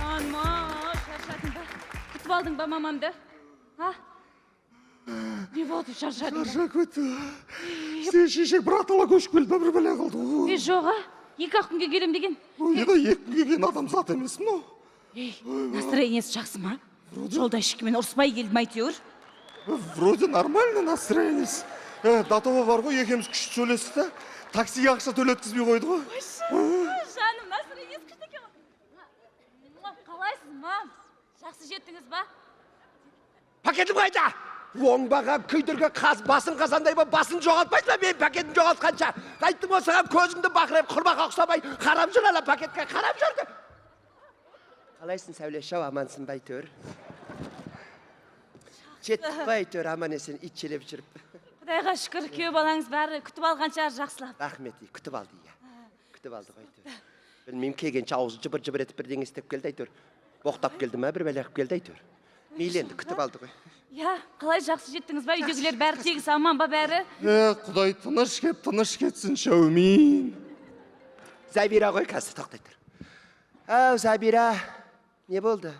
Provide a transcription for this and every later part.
Şarşadın ba. Күтіп алдың ба мамамды? А? Не болды, шаршадың ба? Шаршап кетті. Сен шешек бір атала көшіп келді, бір бәле қылды ғой. Жоға, 2-ақ күнге келем деген. Еді 2 күнге келген адам зат емес мынау. Настроениесі жақсы ма? Жолда ешкіммен ұрыспай келдім әйтеуір. Вроде нормально настроениесі. Датова бар ғой, екеуміз күшті сөйлестік та, таксиге ақша төлеткізбей қойды ғой. Жаным, настроениесі күшті екен ғой. Қалайсыз, мам? Жақсы жеттіңіз ба? Пакетім қайда? Оңбаған күйдірге басын қазандай ба, басын жоғалтпайды ма? Мен пакетін жоғалтқанша. Қайттым осыған көзіңді бақырайып, құрмақа ұқсамай, қарап жүр ала пакетке, қарап жүрді. Қалайсың Сәулешау, амансың ба әйтеуір? Жеттік па әйтеуір, аман есен итшелеп жүріп. Құдайға шүкір, күйеу балаңыз бәрі күтіп алғанша жақсылап. Рахмет, күтіп алды, иә. Күтіп алды ғой әйтеуір. Білмеймін, келгенше аузы жыбыр-жыбыр етіп бірдеңе істеп келді әйтеуір. Боқтап келді ма, бір бәле қып келді әйтеуір. Мейленді, күтіп алды ғой. Я, қалай жақсы жеттіңіз ба? Үйдегілер бәрі тегіс аман ба бәрі? Құдай тыныш кетсін, шәумин. Забира ғой, қазір тоқтай тұр. Ау, Забира, не болды?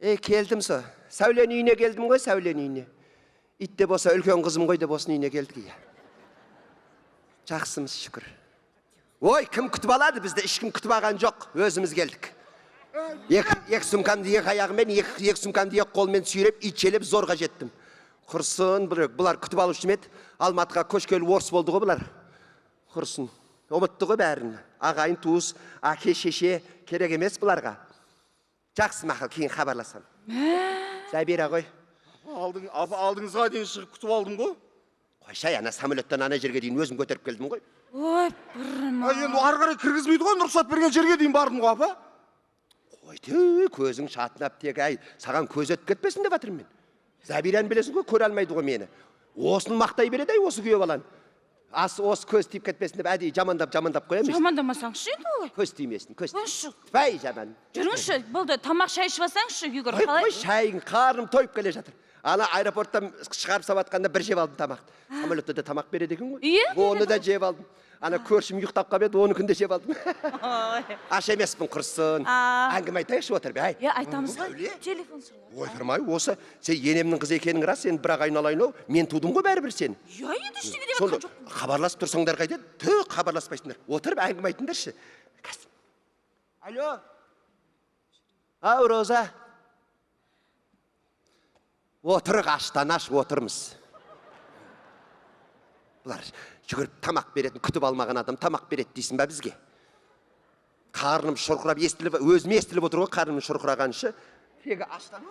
Келдім со. Сәулен үйіне келдім ғой, Сәулен үйіне. Итте болса, үлкен қызым ғой деп осын үйіне келдік, иә. Жақсымыз, шүкір. Ой, кім күтіп алады бізді? Ешкім күтіп алған жоқ, өзіміз келдік. Екі сумкамды екі аяғымен, екі сумкамды екі қолмен сүйреп, итшелеп зорға жеттім. Құрсын, бұлар күтіп алушы мед, Алматыға көшкелі орыс болды ғой бұлар. Құрсын, ұмытты ғой бәрін. Ағайын туыс, әке шеше керек емес бұларға. Жақсы мақыл, кейін хабарласам. Забира ғой. Алдыңызға дейін шығып күтіп алдым ғой. Қойшай, ана самолеттен ана жерге дейін өзім көтеріп келдім ғой. Ой, бұрыма. Енді арғарай кіргізмейді ғой, нұрсат берген жерге дейін бардым ғой, апа. Қойды, көзің шатынап тек, саған көз өтіп кетпесін деп атырым мен. Забираны білесің ғой, көре алмайды ғой мені. Осыны мақтай береді, осы күйе балан. Осы көз тиіп кетпесін деп, әдей жамандап қоямыз. Жамандамасаңшы еді ғой. Көз тимесін, көз Қойшы. Тіпай жаман. Жүріңші, болды, тамақ шай ішіп алсаңшы, Югор, қалай? Қой, шайың, қарным тойып келе жатыр. Ана аэропорттан шығарып сабатқанда бір жеп алдым тамақты. Самолетте де тамақ береді екен ғой. Оны да жеп алдым. Ана көршім ұйықтап қап еді, оны күнде жеп алдым. Аш емеспін, құрсын. Әңгіме айтайықшы отыр бе, Айтамыз ғой, телефон сұрлар. Ой, тұрмай, осы, сен енемнің қызы екенің рас, сен бірақ айналайын ау, мен тудым ғой бәрібір сен. Еді іштеге деп атқан жоқ. Хабарласып тұрсаңдар қайтеді, түк хабарласпайсыңдар. Отырып әңгіме айтыңдаршы. Алло. Ау, Роза. Отырық аштан аш отырмыз. Бұлар жүгіріп тамақ беретін, күтіп алмаған адам тамақ береді дейсің ба бізге? Қарным шұрқырап, өзіме естіліп отыр ғой, қарным шұрқырағаншы. Тегі аштан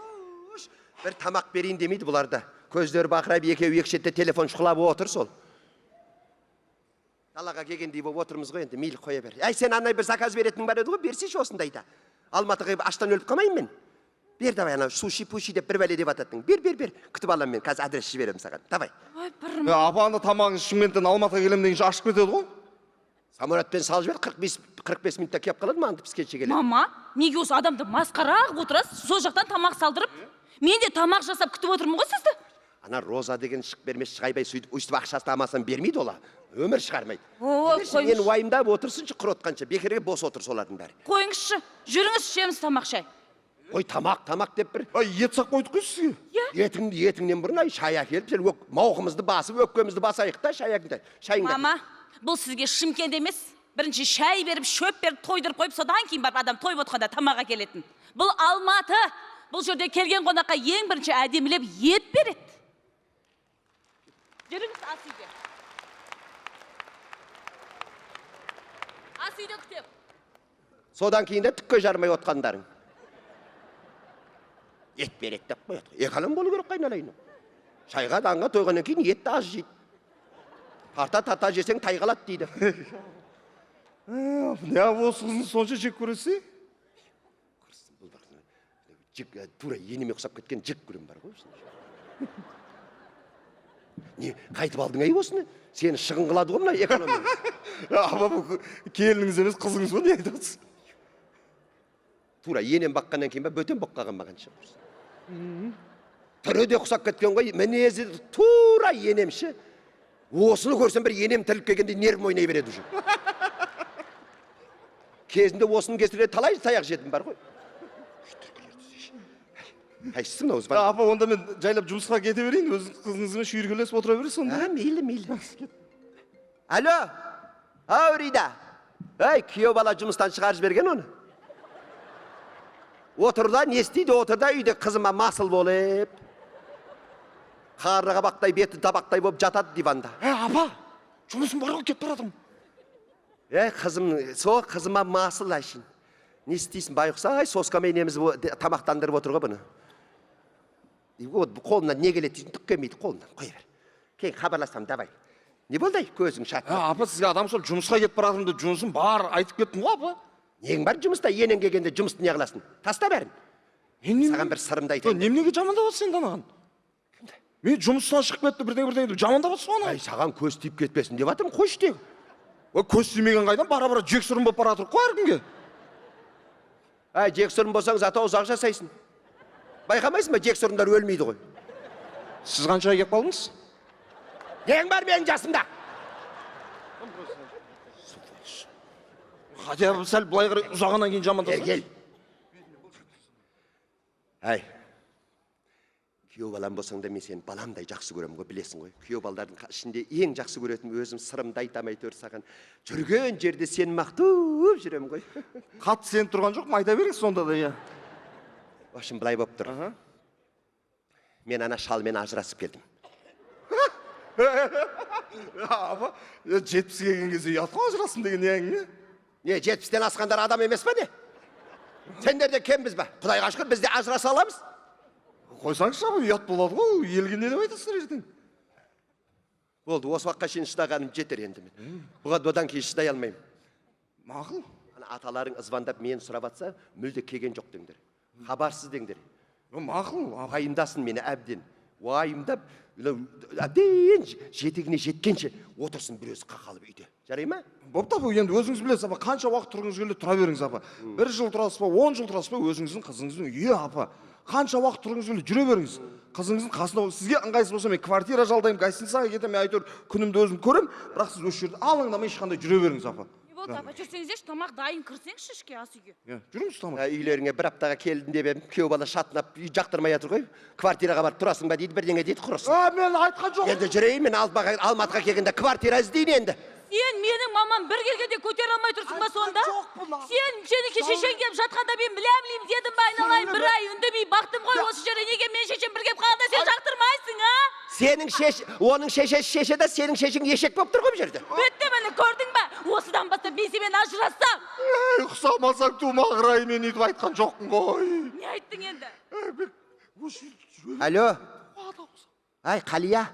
ұш, бір тамақ берейін демейді бұларда. Көздері бақырап, екеу екі шетте телефон шұқылап отыр сол. Далаға келгендей болып отырмыз ғой енді, мейлі қоя бер. Әй, сен анай бір заказ беретінің бар еді ғой, берсейші осындайда. Алматыға аштан өліп қалмайын мен. Бер, давай, ана суши-пуши деп бір бәле деп ататын. Бер, күтіп алам мен, қазір адрес жіберем саған. Давай. Ой, бұрым. Апа, ана тамағын Шымкенттен Алматыға келем дегенше ашып кетеді ғой. Самолетпен салып жібер, 45 минутта кеп қалады, маңды піскенше келеді. Мама, неге осы адамды масқара қылып отырасыз? Сол жақтан тамақ салдырып, мен де тамақ жасап күтіп отырмын ғой сізді. Ана Роза деген шық бермес, шығайбай сөйтіп, өйстіп ақшасын амасын бермейді ола. Өмір шығармайды. Мен уайымдап отырсыншы құр отқанша, бекерге бос отыр солардың бәрі. Қойыңызшы, жүріңіз ішеміз тамақ шай. Ой, тамақ деп бір. Ет сақ қойдық қой сізге. Етіңнен бұрын шай әкеліп, сен мауқымызды басып, өкпемізді басайық та, шайыңды. Мама, бұл сізге Шымкент емес. Бірінші шай беріп, шөп беріп, тойдырып қойып, содан кейін барып адам тойып отқанда тамақ әкелетін. Бұл Алматы. Бұл жерде келген қонаққа ең бірінші әдемілеп ет береді. Жүріңіз ас үйге. Ас үйде күтем. Содан кейін де түкке жармай отқандарың. Ет береді деп қояды. Екалым болу керек қайналайын. Шайға даңға тойғаннан кейін етті аз жейді. Тарта жесең тайғалады дейді. Не осы қызын сонша жек көресі? Тура енеме ұқсап кеткен жек көрем бар ғой. Не, қайтып алдың әй осыны? Сені шығын қылады ғой мына экономия. Апа, бұл келініңіз емес, қызыңыз ғой, не айтасыз? Тура енем баққаннан кейін ба, бөтен боқ қалған маған шығып. Түрі де ұқсап кеткен ғой, мінезі тура енемші. Осыны көрсем бір енем тіріліп келгенде нервім ойнай береді уже. Кезінде осының кесірде талай таяқ жедім бар ғой. Қайсысы мынау Ya звонок? apa onda men жайлап жұмысқа кете берейін, өз қызыңызбен шүйіркелесіп отыра бересіз сонда. Мейлі. Алло, ау Рида. Ей, күйеу бала жұмыстан шығарып жіберген оны. Отырда, не істейді? Отырда үйде қызыма масыл болып. Қарыға бақтай, беті табақтай болып жатады диванда. Апа, жұмысым бар ғой, кетіп баратырмын. Қызыма масыл әшін. Не істейсің, байқұса, соскамен неміз тамақтандырып отыр ғой бұны. Қолымнан не келеді дейсің, түк келмейді қолымнан, қой бер. Кейін хабарласам, давай. Не болды, көзің шатты? Апа, сізге адам сол жұмысқа кетіп баратырмын деп жұмысым бар айтып кеттім ғой, апа. Нең бар жұмыста, енен келгенде жұмысты не қыласың? Таста бәрін. Саған бір сырымды айтайын. Немнеге жамандап отырсың сен анаған? Мен жұмыстан шығып кетті, бірдеңе деп жамандап отырсың оны. Саған көз тиіп кетпесін деп жатырмын, қойшы деп. Көз тимеген қайдан бара-бара жексұрын болып бара жатыр, қой әркімге. Жексұрын болсаң, зато ұзақ жасайсың. Байқамайсың ба, жексұрындар өлмейді ғой. Сіз қаншаға келіп қалдыңыз? Нең бар менің жасымда? Хотя бы сәл былай қарай ұзағаннан кейін жамандасың. Кел. Күйеу балам болсаң да мен сені баламдай жақсы көрем ғой, білесің ғой. Күйеу балдардың ішінде ең жақсы көретін өзім сырымды айтамай төр саған. Жүрген жерде сені мақтап жүрем ғой. Қатты сеніп тұрған жоқ, айта беріңіз сонда да, иә. Башым былай болып тұр. Мен ана шалмен ажырасып келдім. Апа, 70 келген кезде ұят қой ажырасым деген не әңгіме? Не, 70-тен асқандар адам емес па не? Сендер де кембіз ба? Құдайға шүкір біз де ажыраса аламыз. Қойсаңызшы, апа, ұят болады ғой, елге не деп айтасыздар ертең? Болды, осы уақытқа шейін шыдағаным жетер енді мен. Бұдан кейін шыдай алмаймын. Мақұл. Аталарың звондап мен сұрап атса, мүлде келген жоқ деңдер. Хабарсыз деңдер. Мақұл. Уайымдасын мені әбден. Уайымдап, әбден жетігіне жеткенше отырсын бір өзі қақалып үйде. Жарай ма? Бопты апа, енді өзіңіз білесіз, апа, қанша уақыт тұрғыңыз келді тұра беріңіз, апа. 1 жыл тұрасыз ба, 10 жыл тұрасыз ба, өзіңіздің қызыңыздың үйі, апа. Қанша уақыт тұрғыңыз келді жүре беріңіз. Қызыңыздың қасында сізге ыңғайсыз болса, мен квартира жалдаймын, гостиницаға кетемін, мен әйтеуір күнімді өзім көрем, бірақ сіз осы жерде алаңдамай ешқандай жүре беріңіз, апа. Не болды, апа, жүрсеңіздерші, тамақ дайын кірсеңізші ішке ас үйге. Жүріңіз тамақ. Үйлеріңе бір аптаға келдім деп едім, күйеу бала шатынап, үй жақтырмай жатыр ғой. Квартираға барып тұрасың ба дейді, бірдеңе дейді, құрысын. Мен айтқан жоқ. Енді жүрейін, мен Алматыға келгенде квартира іздейін енді. Сен менің мамам бір келгенде көтере алмай тұрсың ба сонда? Сенің шешең келіп жатқанда мен білемін дедім ба, айналайын, бір ай үндемей бақтым ғой осы жерде, неге мен шешем бірге қалғанда сен жақтырмайсың, а? Оның шеше да сенің шешең ешек болып тұр ғой бұл жерде. Бітті мені көрдің ба? Осыдан бастап мен сенімен ажырассам. Ұқсамасаң тумағырай, мен өйтіп айтқан жоқпын ғой. Не айттың енді? Алло. Ай, Қалия.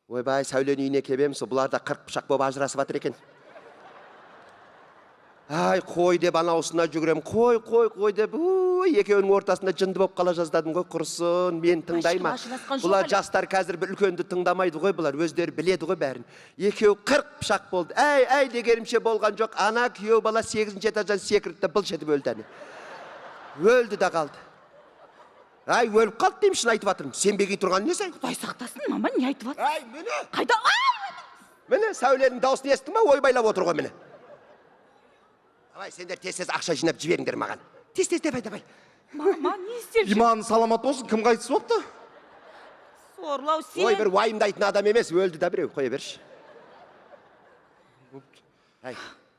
Ойбай, Сәулен үйіне кебем, бұлар да 40 пышақ болып ажырасып жатыр екен. Ай, қой деп анаусына жүгірем, қой деп, екеуінің ортасында жынды болып қала жаздадым ғой, құрысын, мен тыңдайма. Бұлар жастар қазір үлкенді тыңдамайды ғой, бұлар өздері біледі ғой бәрін. Екеу 40 пышақ болды. Әй, дегенімше болған жоқ, ана күйеу бала 8-ші этаждан секірді, бұлш етіп өлді әне. Өлді да қалды. Ай, өліп қалды деймін, шын айтып жатырмын. Сенбегей тұрған несі? Құдай сақтасын, мама, не айтып жатыр? Ай, мені. Қайда? Мені, Сәуленің дауысын естің ба, ойбайлап отыр ғой мені. Давай, сендер тез ақша жинап жіберіңдер маған. Тез, давай. Мама, не істеп жүр? Иманы саламат болсын, кім қайтыс болыпты? Сорлау сен. Ой, бір уайымдайтын адам емес, өлді да біреу, қоя берші.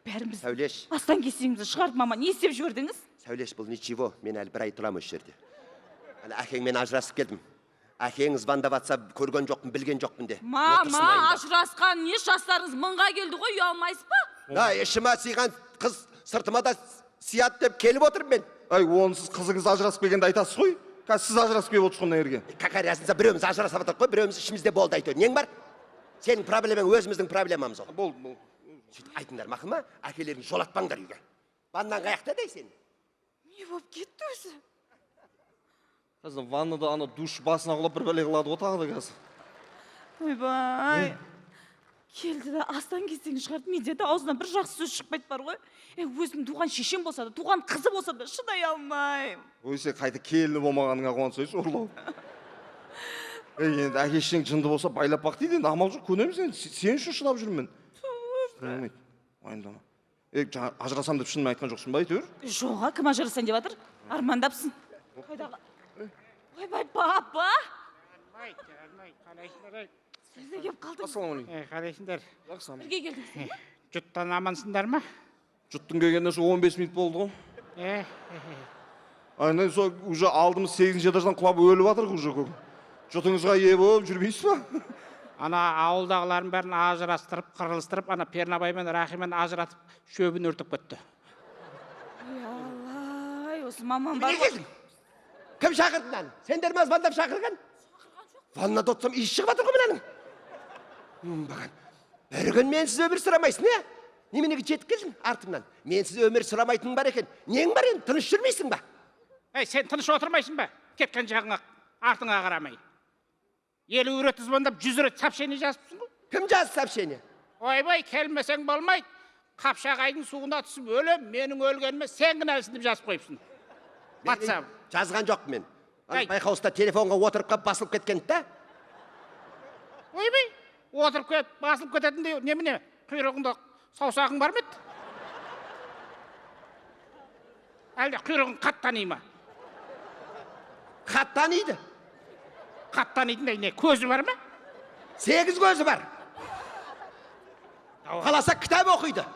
Бәріміз Сәулеш. астан кесеңізді шығарып, мама, не істеп жібердіңіз? Сәулеш, бұл ничего, мен әлі бір ай тұрам осы жерде. Әкеңмен ажырасып келдім. Әкең звондап атса көрген жоқпын, білген жоқпын де. Мама, ажырасқан не жастарыңыз мыңға келді ғой, ұялмайсыз ба? Ішіма сыйған қыз сыртыма да сияды деп келіп отырмын мен. Ай, онсыз қызыңыз ажырасып келгенде айтасыз ғой. Қазір сіз ажырасып келіп отырсыз ғой ерге. Какая разница, біреуміз ажырасып жатыр ғой, біреуміз ішімізде болды айтыр. Нең бар? Сенің проблемаң өзіміздің проблемамыз ол. Болды. Сөйтіп айтыңдар, мақұл ма? Әкелерің жолатпаңдар үйге. Ваннаң қаяқта дей сен? Не болып кетті өзі? Қазір ваннада ана душ басына құлап бір бәле қылады ғой тағы да қазір. Ойбай. Келді да астан кесең шығарды, менде де аузынан бір жақсы сөз шықпайды бар ғой. Өзім туған шешем болса да, туған қызы болса да шыдай алмаймын. Ой, сен қайта келіні болмағаныңа қуансайшы, ұрлау. Енді әкешең жынды болса байлап бақ дейді, енді амал жоқ, көнеміз енді. Сен үшін шыдап жүрмін мен. Уайымдама. Ажырасам деп шынымен айтқан жоқсың ба әйтеуір? Жоға, кім ажырасам деп жатыр? Армандапсың. Қайдағы? Ойбай, баба! Жармай, қалайсыңдар? Сіз де кеп қалдыңыз. Ассалаумағалейкум. Қалайсыңдар? Жақсы. Бірге келдіңіз. Жұттан амансыңдар ма? Жұттың келгенде şu 15 минут болды ғой. Айнан сол уже алдымыз 8-ші этаждан құлап өліп жатыр уже көк. Жұтыңызға ие болып жүрмейсіз ба? Ана ауылдағылардың бәрін ажырастырып, қырылыстырып, ана Пернабай мен Рахимен ажыратып, шөбін өртіп кетті. Ой, Аллай, осы мамам бар. Неге келдің? Кім шақырды мынаны? Сендер ме звондап шақырған? Ваннада отырсам иіс шығып жатыр ғой мынаның. Баған, бір күн менсіз өмір сұрамайсың, не? Неменеге жетіп келдің артымнан? Менсіз өмір сұрамайтының бар екен. Нең бар енді, тыныш жүрмейсің ба? Сен тыныш отырмайсың ба? Кеткен жағыңа, артыңа қарамай. 50 рет звондап, 100 рет сообщение жазыпсың ғой. Кім жазды сообщение? Ойбай, келмесең болмайды. Қапшағайдың суына түсіп өлем, менің өлгеніме сен кінәлісің деп жазып қойыпсың. WhatsApp. Жазған жоқ мен. Ай. Байқауыста телефонға отырып қалып басылып кеткен да? Ойбай, отырып кет, басылып кететін де, немене? Құйрығыңда саусағың бар ма еді? Әлде құйрығың қат таниды ма? Хат таниды. Қат танитындай не, көзі бар ма? 8 көзі бар. Қаласа кітап оқиды.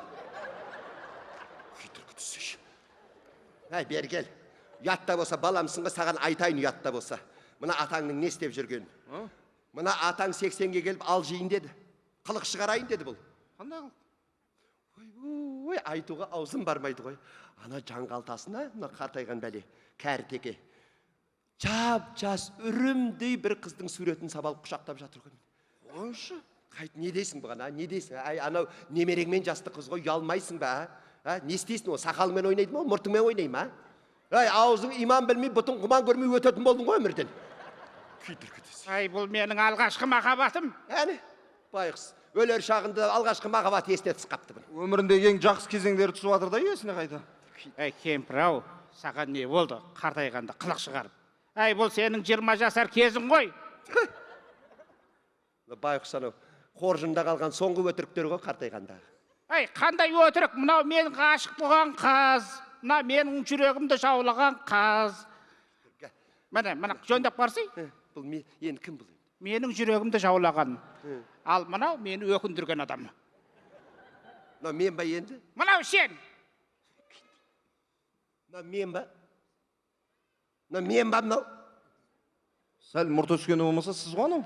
Әй, бер кел. Ұятта болса, баламсың ғой, саған айтайын ұятта болса. Мына атаңның не істеп жүрген? Мына атаң 80-ге келіп ал жиын деді. Қылық шығарайын деді бұл. Қандай? Ой, айтуға аузым бармайды ғой. Ана жаңғалтасына, мына қартайған бәле, кәрі теке. Жап-жас үрімдей бір қыздың суретін сабалып құшақтап жатыр ғой. Ойшы. Қайт, не дейсің бұған, не дейсің? Ай, анау немереңмен жасты қыз ғой, ұялмайсың ба? Не істейсің, сақалымен ойнайды ма, мұртыңмен ойнай ма? Ай, аузың иман білмей, бұтың құман көрмей өтетін болдың ғой өмірден. Ай, бұл менің алғашқы махаббатым. Әне, байқұс, өлер шағында алғашқы махаббат есіне түсіп қапты бұны. Өмірінде ең жақсы кезеңдері түсіп жатыр да есіне қайта. Ай, кемпір-ау, саған не болды? Қартайғанда қылық шығарып. Ай, бұл сенің 20 жасар кезің ғой. Байқұс анау, қоржында қалған соңғы өтіріктер ғой қартайғандағы. Ай, қандай өтірік, мынау менің ғашық болған қыз. Мына менің жүрегімді жаулаған қыз. Мына жөндеп барсай. Бұл енді кім бұл? Менің жүрегімді жаулаған. Ал мынау мені өкіндірген адам. Мынау мен ба енді? Мынау сен. Мынау мен ба? Мынау мен ба мынау? Сәл мұрт өскені болмаса сіз ғой анау?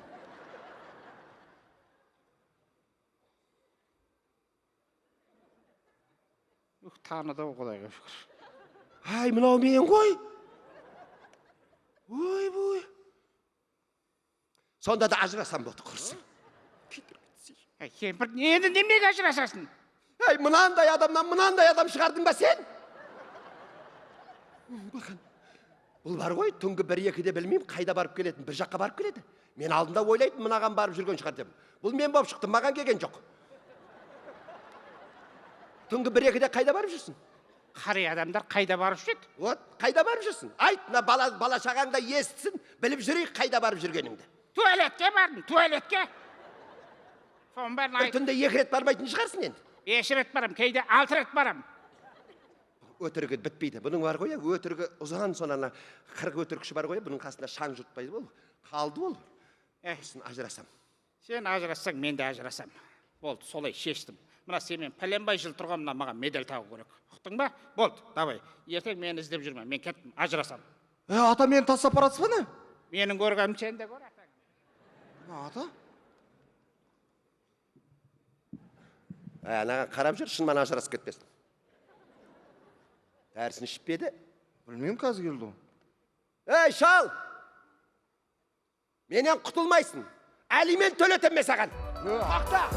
Таныды ғой Құдайға шүкір. Ай, мынау мен ғой. Ой. Сонда да ажырасам болды құрсын. Ай, кемпір, енді немеге ажырасасың? Ай, мынандай адамнан мынандай адам шығардың ба сен? Бақын, бұл бар ғой, түнгі 1-2-де білмеймін, қайда барып келетін, бір жаққа барып келеді. Мен алдында ойлайтын, мынаған барып жүрген шығар деп. Бұл мен болып шықтым, маған келген жоқ. Түнгі 1-2-де қайда барып жүрсің? Қарай адамдар қайда барып жүреді? Вот, қайда барып жүрсің? Айт, бала шағаңда естісін, біліп жүрейік қайда барып жүргеніңді. Туалетке бардым, туалетке. Соның бәрін Bir айт. түнде 2 рет бармайтын шығарсың енді. 5 рет барам, кейде 6 рет барам. Өтірігі бітпейді. Бұның бар ғой, өтірігі ұзан сонана 40 өтірікші бар ғой, бұның қасында шаң жұтпайды бол. Қалды бол. Сосын ажырасам. Сен ажырассаң, мен де ажырасам. Болды, солай шештім. Мына семен пәленбай жыл тұрғанымна маған медаль тағу керек. Ұқтың ба? Болды, давай. Ертең мені іздеп жүрме, мен кеттім, ажырасам. Ата мені тастап барасыз ба не? Менің көргенім сен де көр. Ата? Анаған қарап жүр, шынман ажырасып кетпесін. Дәрісін ішіп беді. Білмеймін қазір келді о. Ей, шал! Менен құтылмайсың. Алимент төлетем мен саған. Ақта!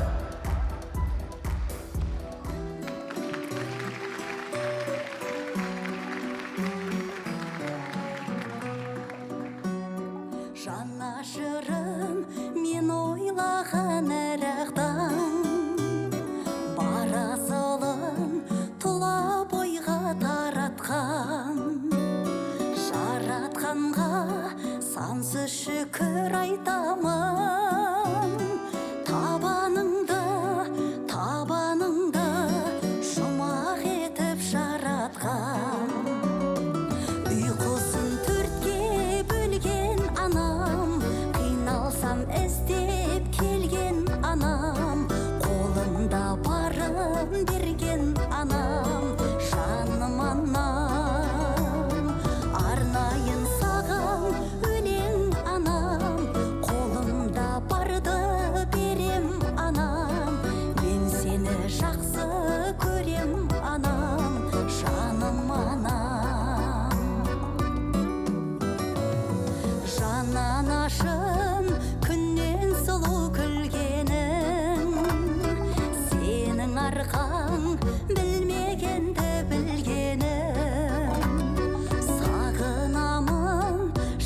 Жанашырым, мен ойлаған әрақтан барасылым тұла бойға таратқан жаратқанға сансыз шүкір айтамын табаныңды жұмақ етіп жаратқан үй жаным анам. Жаннан ашым күннен сұлу күлгенің, сенің арқаң білмегенді білгенім. Сағынамын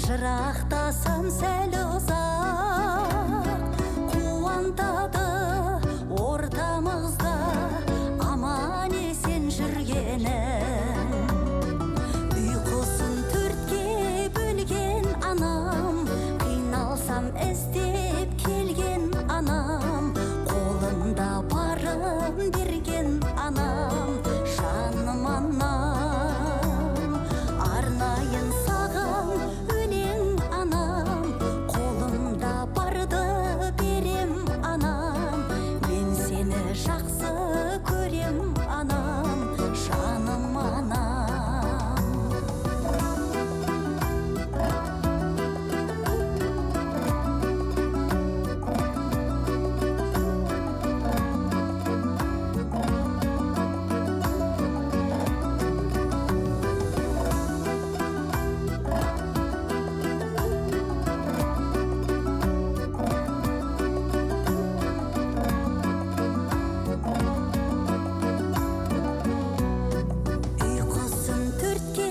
жырақтасам сәл ұзақ, қуантады ортамызда аман есен жүргенім. Ұйқысын төртке бөлген анам, қиналсам іздеп келген анам, қолында барын берген анам, жаным анам. Арнайын саған өлең анам, қолымда барды берем анам, мен сені жақсы көрем анам, жаным анам. Ұйқысын төртке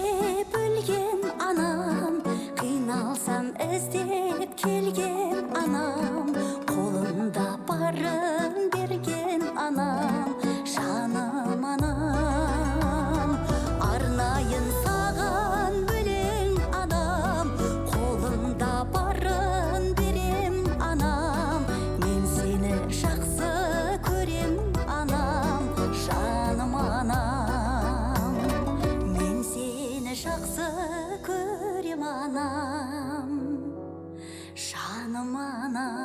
бөлген анам, қиналсам іздеп келген анам, қолында барын берген анам, жаным анам. Арнайын саған өлең анам, қолымда барын берем анам, мен сені жақсы көрем анам, жаным анам. Мен сені жақсы көрем анам, жаным анам.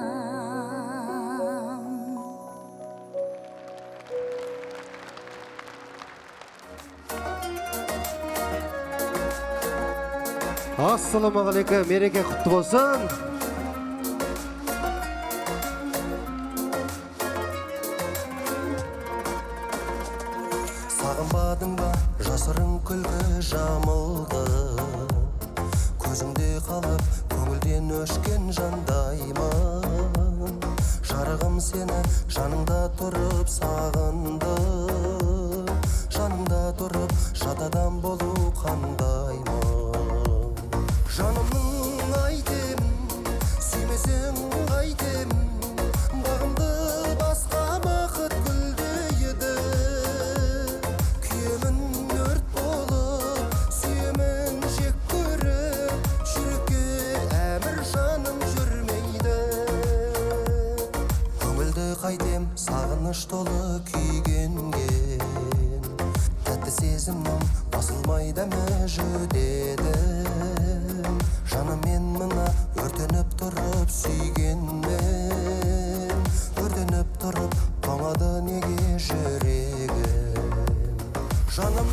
Ассалаумағалейкум, мереке құтты болсын. Сағынбадың ба жасырын күлкі жамылды, көзіңде қалып көңілден өшкен жандаймын. Жарығым сені жаныңда тұрып сағынды, жанымда тұрып жат адам болу қандаймын. Жанымның айтем, сүймесең қайтем, бағымды басқа бақыт гүлдейді. Күйемін өрт болып, сүйемін жек көріп, жүрекке әмір жаным жүрмейді. Көңілді қайтем, сағыныш толы күйгенген, тәтті сезімім басылмайды ма жүдедім. Жанымен мына өртеніп тұрып сүйгенмен, өртеніп тұрып тоңады неге жүрегім. Жаным